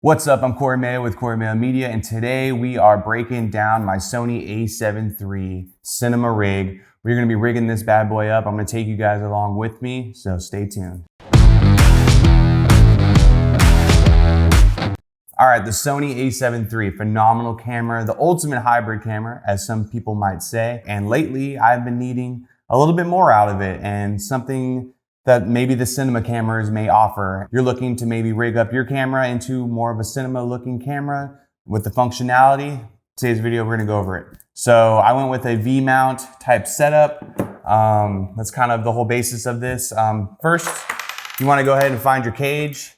What's up? I'm Corey Mayo with Corey Mayo Media, and today we are breaking down my Sony A7 III cinema rig. We're going to be rigging this bad boy up. I'm going to take you guys along with me, so stay tuned. All right, the Sony A7 III, phenomenal camera, the ultimate hybrid camera, as some people might say. And lately, I've been needing a little bit more out of it, and something that maybe the cinema cameras may offer. You're looking to maybe rig up your camera into more of a cinema looking camera with the functionality. Today's video, we're gonna go over it. So I went with a V-mount type setup. That's kind of the whole basis of this. First, you wanna go ahead and find your cage.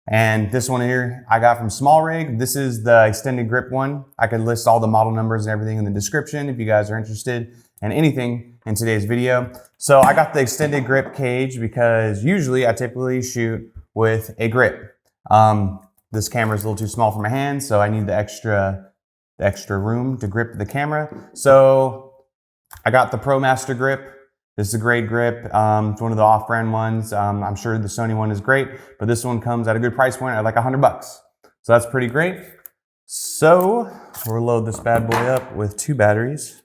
And this one here, I got from Small Rig. This is the extended grip one. I could list all the model numbers and everything in the description if you guys are interested in anything in today's video. So I got the extended grip cage because usually I typically shoot with a grip. This camera is a little too small for my hands, so I need the extra room to grip the camera. So I got the ProMaster grip. This is a great grip. It's one of the off-brand ones. I'm sure the Sony one is great, but this one comes at a good price point at like $100. So that's pretty great. So we'll load this bad boy up with 2 batteries.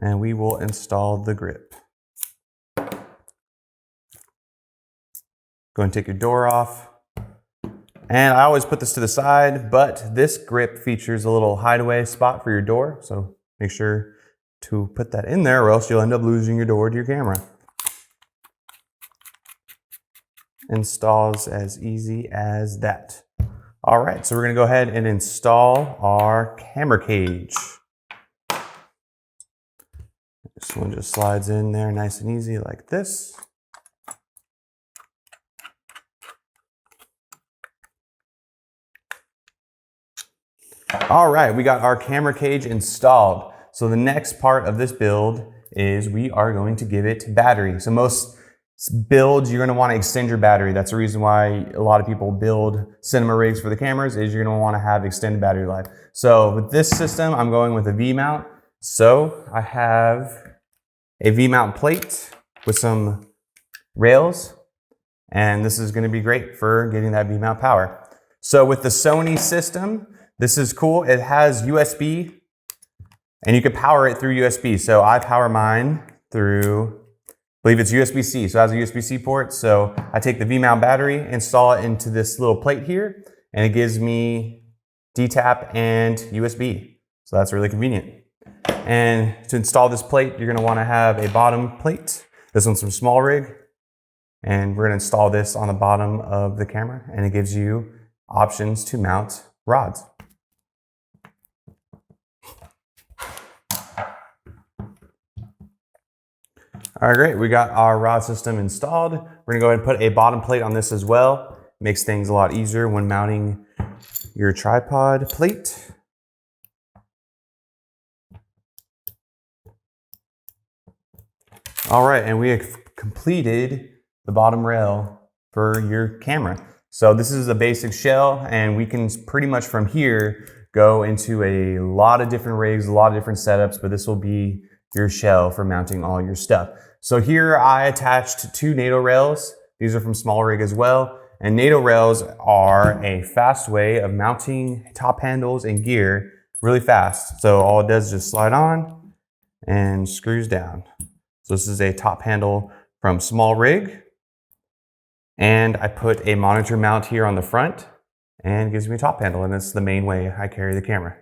And we will install the grip. Go and take your door off. And I always put this to the side, but this grip features a little hideaway spot for your door. So make sure to put that in there or else you'll end up losing your door to your camera. Installs as easy as that. All right, so we're gonna go ahead and install our camera cage. This one just slides in there nice and easy like this. All right, we got our camera cage installed. So the next part of this build is we are going to give it battery. So most builds, you're gonna wanna extend your battery. That's the reason why a lot of people build cinema rigs for the cameras is you're gonna wanna have extended battery life. So with this system, I'm going with a V-mount. So I have a V-mount plate with some rails, and this is gonna be great for getting that V-mount power. So with the Sony system, this is cool. It has USB, and you can power it through USB. So I power mine through, I believe it's USB-C, so it has a USB-C port. So I take the V-mount battery, install it into this little plate here, and it gives me D-tap and USB. So that's really convenient. And to install this plate, you're gonna wanna have a bottom plate. This one's from Small Rig. And we're gonna install this on the bottom of the camera, and it gives you options to mount rods. All right, great. We got our rod system installed. We're gonna go ahead and put a bottom plate on this as well. Makes things a lot easier when mounting your tripod plate. All right, and we have completed the bottom rail for your camera. So this is a basic shell, and we can pretty much from here go into a lot of different rigs, a lot of different setups, but this will be your shell for mounting all your stuff. So here I attached 2 NATO rails. These are from Small Rig as well. And NATO rails are a fast way of mounting top handles and gear really fast. So all it does is just slide on and screws down. So this is a top handle from Small Rig. And I put a monitor mount here on the front and it gives me a top handle, and it's the main way I carry the camera.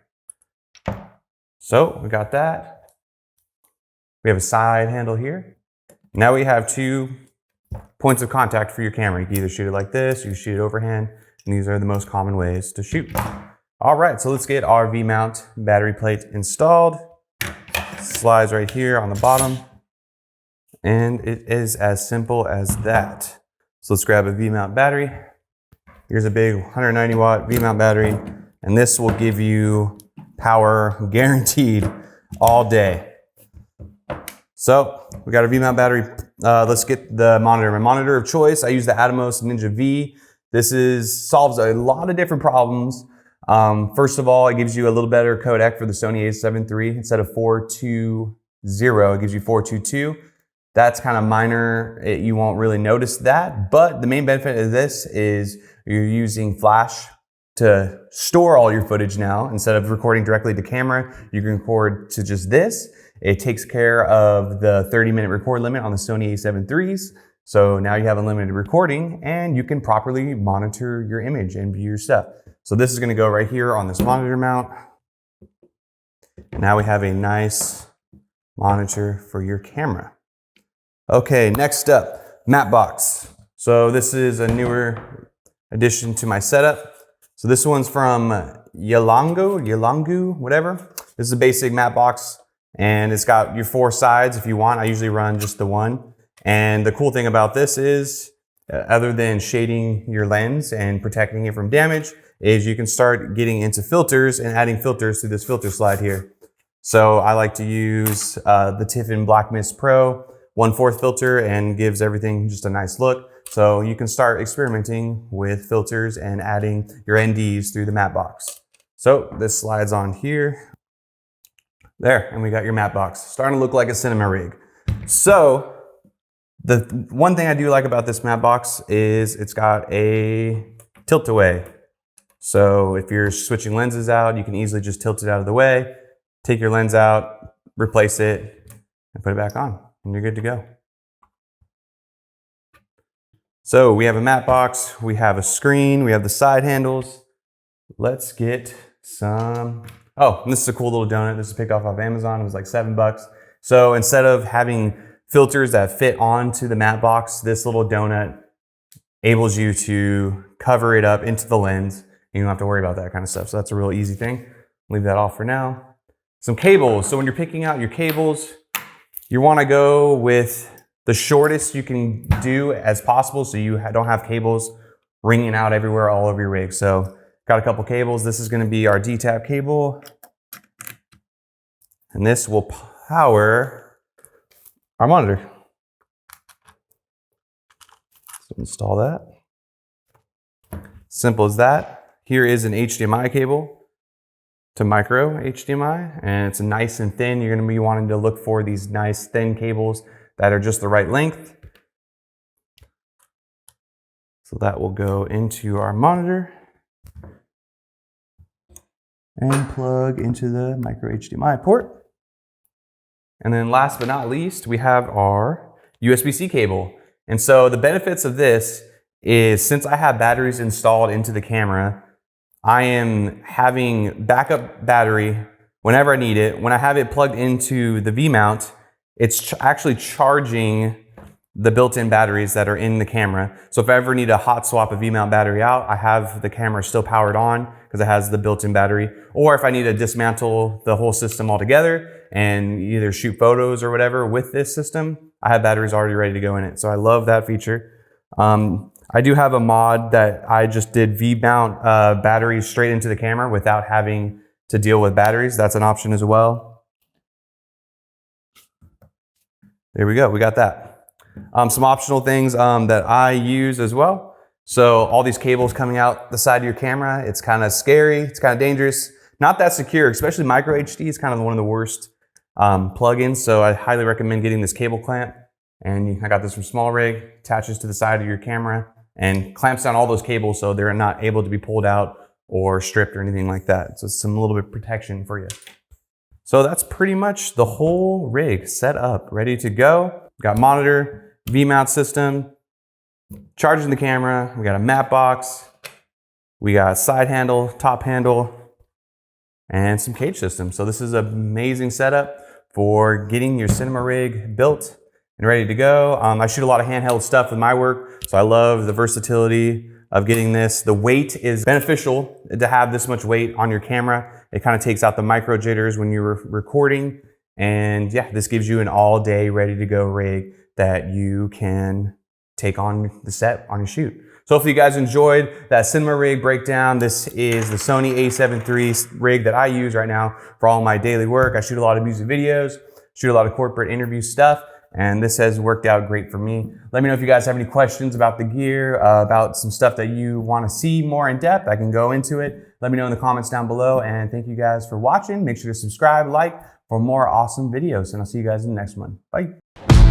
So we got that. We have a side handle here. Now we have 2 points of contact for your camera. You can either shoot it like this, you can shoot it overhand, and these are the most common ways to shoot. All right, so let's get our V-mount battery plate installed. Slides right here on the bottom. And it is as simple as that. So let's grab a V-mount battery. Here's a big 190 watt V-mount battery, and this will give you power guaranteed all day. So we got our V-mount battery. Let's get the monitor. My monitor of choice, I use the Atomos Ninja V. This solves a lot of different problems. First of all, it gives you a little better codec for the Sony A7 III. Instead of 420, it gives you 422. That's kind of minor. You won't really notice that, but the main benefit of this is you're using flash to store all your footage now. Instead of recording directly to camera, you can record to just this. It takes care of the 30-minute record limit on the Sony A7 IIIs. So now you have unlimited recording and you can properly monitor your image and view your stuff. So this is going to go right here on this monitor mount. Now we have a nice monitor for your camera. Okay, next up, matte box. So this is a newer addition to my setup. So this one's from Yalangu, whatever. This is a basic matte box and it's got your 4 sides if you want. I usually run just the one. And the cool thing about this is, other than shading your lens and protecting it from damage, is you can start getting into filters and adding filters through this filter slide here. So I like to use the Tiffin Black Mist Pro 1/4 filter and gives everything just a nice look. So you can start experimenting with filters and adding your NDs through the matte box. So this slides on here. There, and we got your matte box. Starting to look like a cinema rig. So the one thing I do like about this matte box is it's got a tilt away. So if you're switching lenses out, you can easily just tilt it out of the way, take your lens out, replace it, and put it back on, and you're good to go. So we have a matte box, we have a screen, we have the side handles. Let's get some, oh, and this is a cool little donut. This is picked off of Amazon. It was like $7. So instead of having filters that fit onto the matte box, this little donut enables you to cover it up into the lens. You don't have to worry about that kind of stuff. So that's a real easy thing. Leave that off for now. Some cables. So when you're picking out your cables, you want to go with the shortest you can do as possible so you don't have cables ringing out everywhere all over your rig. So got a couple cables. This is going to be our D-tap cable. And this will power our monitor. So install that. Simple as that. Here is an HDMI cable to micro HDMI, and it's nice and thin. You're going to be wanting to look for these nice thin cables that are just the right length. So that will go into our monitor and plug into the micro HDMI port. And then last but not least, we have our USB-C cable. And so the benefits of this is, since I have batteries installed into the camera, I am having backup battery whenever I need it. When I have it plugged into the V-mount, it's actually charging the built-in batteries that are in the camera. So if I ever need a hot swap a V-mount battery out, I have the camera still powered on because it has the built-in battery. Or if I need to dismantle the whole system altogether and either shoot photos or whatever with this system, I have batteries already ready to go in it. So I love that feature. I do have a mod that I just did V-mount batteries straight into the camera without having to deal with batteries. That's an option as well. There we go, we got that. Some optional things that I use as well. So all these cables coming out the side of your camera, it's kind of scary, it's kind of dangerous. Not that secure, especially micro HD is kind of one of the worst plugins. So I highly recommend getting this cable clamp. And I got this from Small Rig, attaches to the side of your camera and clamps down all those cables so they're not able to be pulled out or stripped or anything like that. So it's some little bit of protection for you. So that's pretty much the whole rig set up, ready to go. Got monitor, V-mount system, charging the camera. We got a matte box. We got side handle, top handle, and some cage system. So this is an amazing setup for getting your cinema rig built and ready to go. I shoot a lot of handheld stuff with my work, so I love the versatility of getting this. The weight is beneficial to have this much weight on your camera. It kind of takes out the micro jitters when you're recording. And yeah, this gives you an all day ready to go rig that you can take on the set on your shoot. So hopefully you guys enjoyed that cinema rig breakdown. This is the Sony A7 III rig that I use right now for all my daily work. I shoot a lot of music videos, shoot a lot of corporate interview stuff, and this has worked out great for me. Let me know if you guys have any questions about the gear, about some stuff that you want to see more in depth. I can go into it. Let me know in the comments down below, and thank you guys for watching. Make sure to subscribe, like for more awesome videos, and I'll see you guys in the next one. Bye.